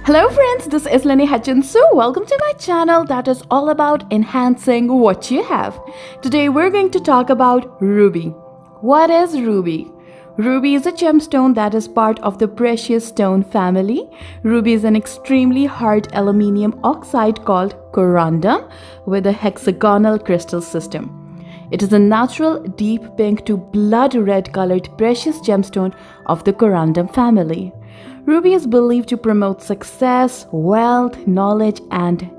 Hello friends, this is Lenny Hutchinson. Welcome to my channel that is all about enhancing what you have. Today we're going to talk about ruby. What is ruby? Ruby is a gemstone that is part of the precious stone family. Ruby is an extremely hard aluminium oxide called corundum with a hexagonal crystal system. It is a natural deep pink to blood red colored precious gemstone of the corundum family. Ruby is believed to promote success, wealth, knowledge, and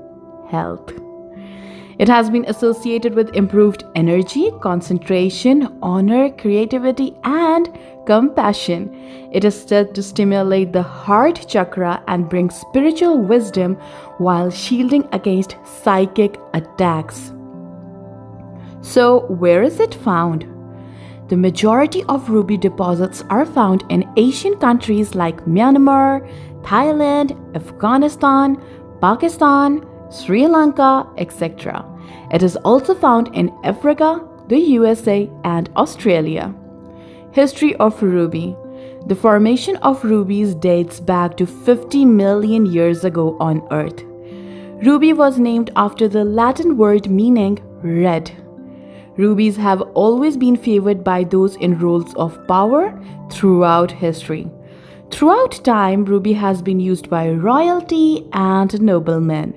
health. It has been associated with improved energy, concentration, honor, creativity, and compassion. It is said to stimulate the heart chakra and bring spiritual wisdom while shielding against psychic attacks. So, where is it found? The majority of ruby deposits are found in Asian countries like Myanmar, Thailand, Afghanistan, Pakistan, Sri Lanka, etc. It is also found in Africa, the USA, and Australia. History of ruby. The formation of rubies dates back to 50 million years ago on Earth. Ruby was named after the Latin word meaning red. Rubies have always been favored by those in roles of power throughout history. Throughout time, ruby has been used by royalty and noblemen.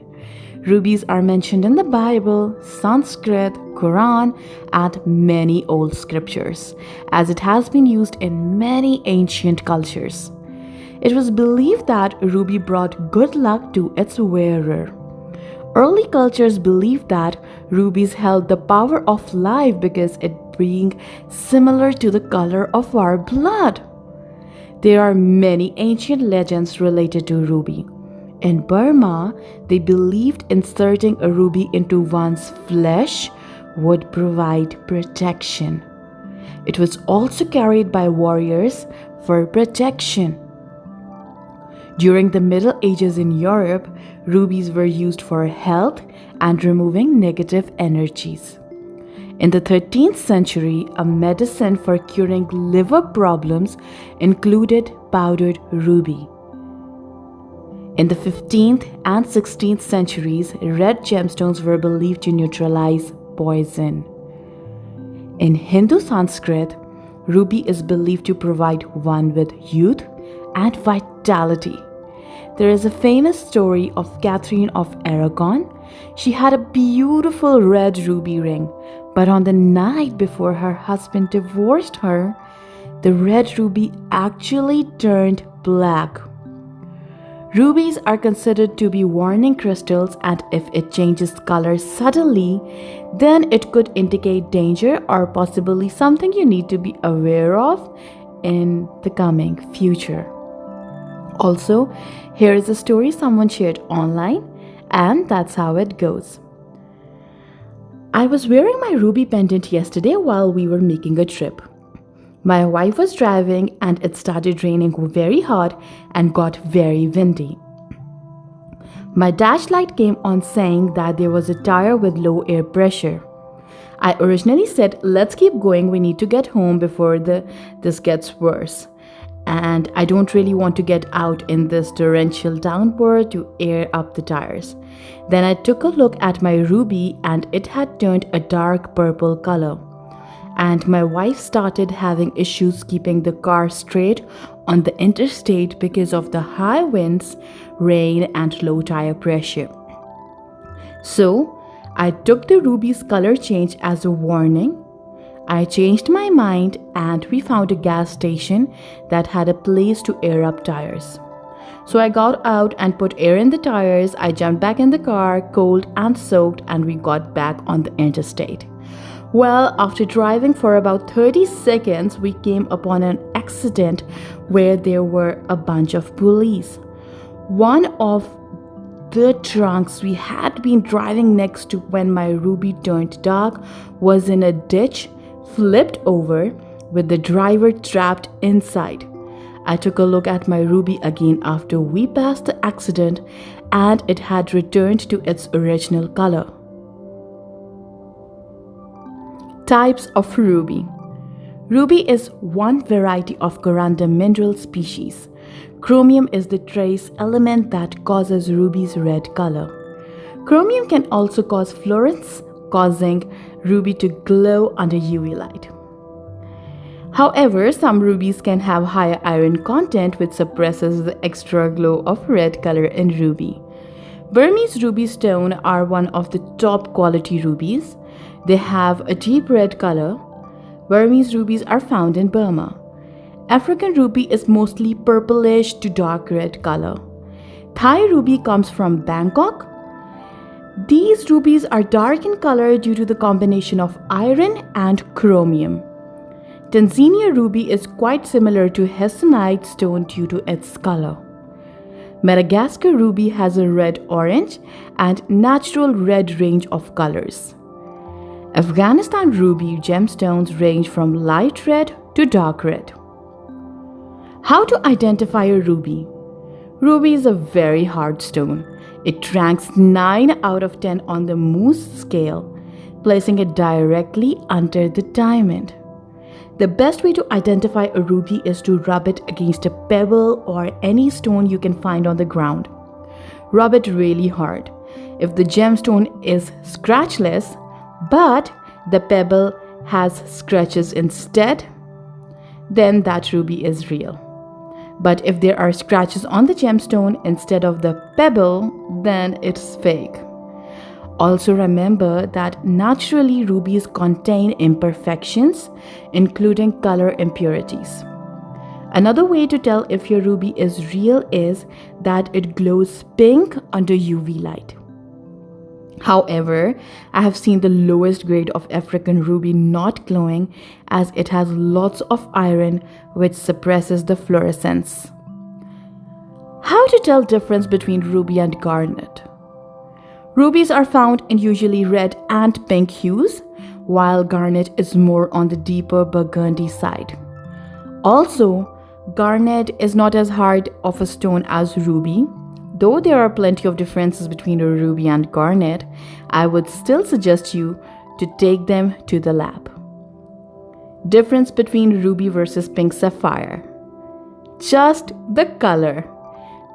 Rubies are mentioned in the Bible, Sanskrit, Quran, and many old scriptures, as it has been used in many ancient cultures. It was believed that ruby brought good luck to its wearer. Early cultures believed that rubies held the power of life because it being similar to the color of our blood. There are many ancient legends related to ruby. In Burma, they believed inserting a ruby into one's flesh would provide protection. It was also carried by warriors for protection. During the Middle Ages in Europe, rubies were used for health and removing negative energies. In the 13th century, a medicine for curing liver problems included powdered ruby. In the 15th and 16th centuries, red gemstones were believed to neutralize poison. In Hindu Sanskrit, ruby is believed to provide one with youth and vitality. There is a famous story of Catherine of Aragon. She had a beautiful red ruby ring, but on the night before her husband divorced her, the red ruby actually turned black. Rubies are considered to be warning crystals, and if it changes color suddenly, then it could indicate danger or possibly something you need to be aware of in the coming future. Also, here is a story someone shared online, and that's how it goes. I was wearing my ruby pendant yesterday while we were making a trip. My wife was driving and it started raining very hard and got very windy. My dash light came on saying that there was a tire with low air pressure. I originally said, let's keep going, we need to get home before this gets worse. And I don't really want to get out in this torrential downpour to air up the tires. Then I took a look at my ruby and it had turned a dark purple color. And my wife started having issues keeping the car straight on the interstate because of the high winds, rain, and low tire pressure. So I took the ruby's color change as a warning. I changed my mind and we found a gas station that had a place to air up tires. So I got out and put air in the tires. I jumped back in the car, cold and soaked, and we got back on the interstate. Well, after driving for about 30 seconds, we came upon an accident where there were a bunch of police. One of the trunks we had been driving next to when my ruby turned dark was in a ditch, flipped over, with the driver trapped inside. I took a look at my ruby again after we passed the accident and it had returned to its original color. Types of ruby. Ruby is one variety of corundum mineral species. Chromium is the trace element that causes ruby's red color. Chromium can also cause fluorescence, causing ruby to glow under UV light. However, some rubies can have higher iron content, which suppresses the extra glow of red color in ruby. Burmese ruby stone are one of the top quality rubies. They have a deep red color. Burmese rubies are found in Burma. African ruby is mostly purplish to dark red color. Thai ruby comes from Bangkok. These rubies are dark in color due to the combination of iron and chromium. Tanzania ruby is quite similar to Hessonite stone due to its color. Madagascar ruby has a red-orange and natural red range of colors. Afghanistan ruby gemstones range from light red to dark red. How to identify a ruby? Ruby is a very hard stone. It ranks 9 out of 10 on the Mohs scale, placing it directly under the diamond. The best way to identify a ruby is to rub it against a pebble or any stone you can find on the ground. Rub it really hard. If the gemstone is scratchless, but the pebble has scratches instead, then that ruby is real. But if there are scratches on the gemstone instead of the pebble, then it's fake. Also remember that naturally rubies contain imperfections, including color impurities. Another way to tell if your ruby is real is that it glows pink under UV light. However, I have seen the lowest grade of African ruby not glowing as it has lots of iron which suppresses the fluorescence. How to tell difference between ruby and garnet? Rubies are found in usually red and pink hues, while garnet is more on the deeper burgundy side. Also, garnet is not as hard of a stone as ruby. Though there are plenty of differences between a ruby and garnet, I would still suggest you to take them to the lab. Difference between ruby versus pink sapphire. Just the color.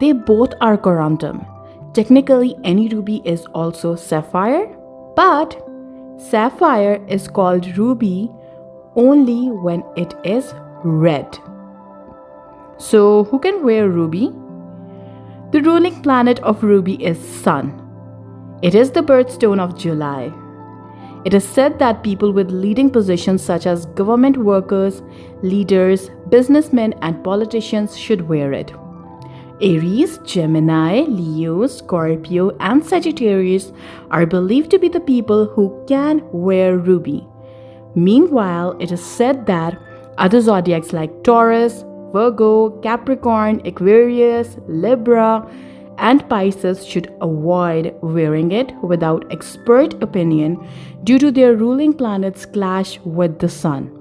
They both are corundum. Technically, any ruby is also sapphire, but sapphire is called ruby only when it is red. So, who can wear ruby? The ruling planet of ruby is Sun. It is the birthstone of July. It is said that people with leading positions such as government workers, leaders, businessmen, and politicians should wear it. Aries, Gemini, Leo, Scorpio, and Sagittarius are believed to be the people who can wear ruby. Meanwhile, it is said that other zodiacs like Taurus, Virgo, Capricorn, Aquarius, Libra, and Pisces should avoid wearing it without expert opinion due to their ruling planets clash with the sun.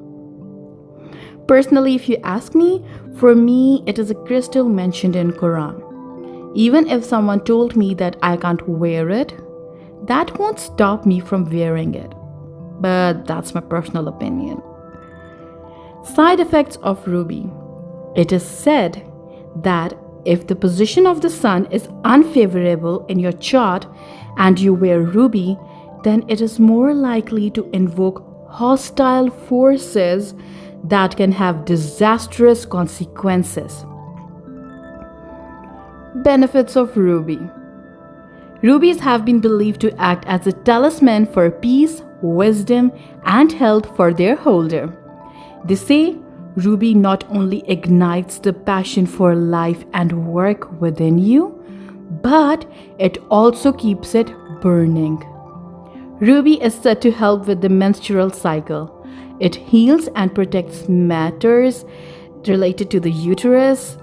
Personally, if you ask me, for me, it is a crystal mentioned in Quran. Even if someone told me that I can't wear it, that won't stop me from wearing it. But that's my personal opinion. Side effects of ruby. It is said that if the position of the sun is unfavorable in your chart and you wear ruby, then it is more likely to invoke hostile forces that can have disastrous consequences. Benefits of ruby. Rubies have been believed to act as a talisman for peace, wisdom, and health for their holder. They say ruby not only ignites the passion for life and work within you, but it also keeps it burning. Ruby is said to help with the menstrual cycle. It heals and protects matters related to the uterus.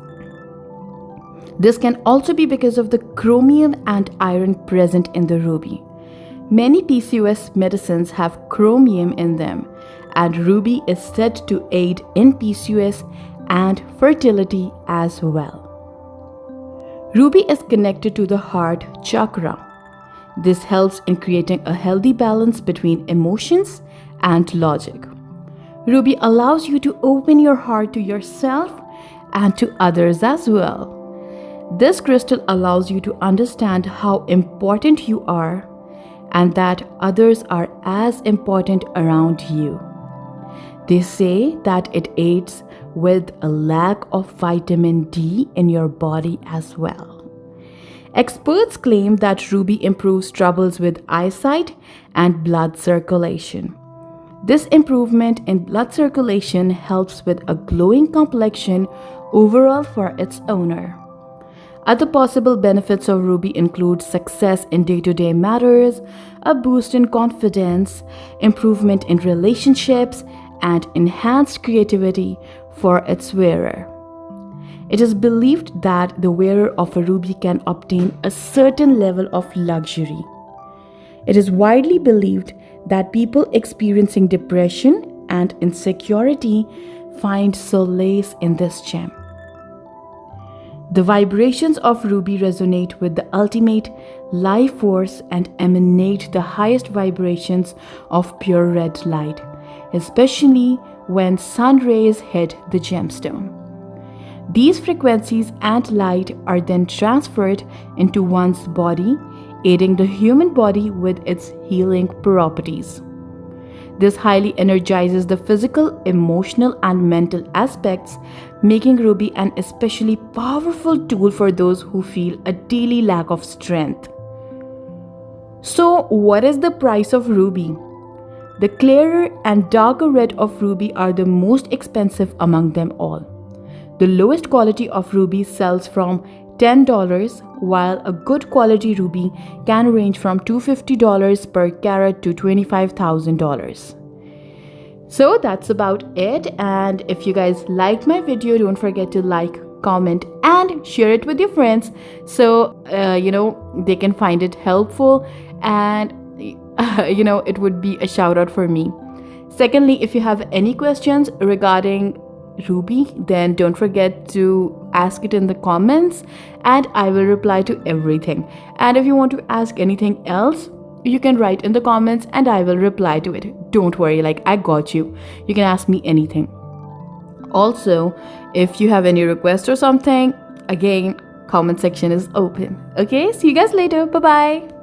This can also be because of the chromium and iron present in the ruby. Many PCOS medicines have chromium in them, and ruby is said to aid in PCOS and fertility as well. Ruby is connected to the heart chakra. This helps in creating a healthy balance between emotions and logic. Ruby allows you to open your heart to yourself and to others as well. This crystal allows you to understand how important you are and that others are as important around you. They say that it aids with a lack of vitamin D in your body as well. Experts claim that ruby improves troubles with eyesight and blood circulation. This improvement in blood circulation helps with a glowing complexion overall for its owner. Other possible benefits of ruby include success in day-to-day matters, a boost in confidence, improvement in relationships, and enhanced creativity for its wearer. It is believed that the wearer of a ruby can obtain a certain level of luxury. It is widely believed that people experiencing depression and insecurity find solace in this gem. The vibrations of ruby resonate with the ultimate life force and emanate the highest vibrations of pure red light, especially when sun rays hit the gemstone. These frequencies and light are then transferred into one's body, aiding the human body with its healing properties. This highly energizes the physical, emotional, and mental aspects, making ruby an especially powerful tool for those who feel a daily lack of strength. So, what is the price of ruby? The clearer and darker red of ruby are the most expensive among them all. The lowest quality of ruby sells from $10, while a good quality ruby can range from $250 per carat to $25,000. So that's about it, and if you guys liked my video, don't forget to like, comment, and share it with your friends so they can find it helpful, and it would be a shout out for me. Secondly, if you have any questions regarding ruby, then don't forget to ask it in the comments and I will reply to everything. And if you want to ask anything else, you can write in the comments and I will reply to it. Don't worry, I got you. You can ask me anything. Also, if you have any requests or something, again, comment section is open. Okay, see you guys later. Bye bye.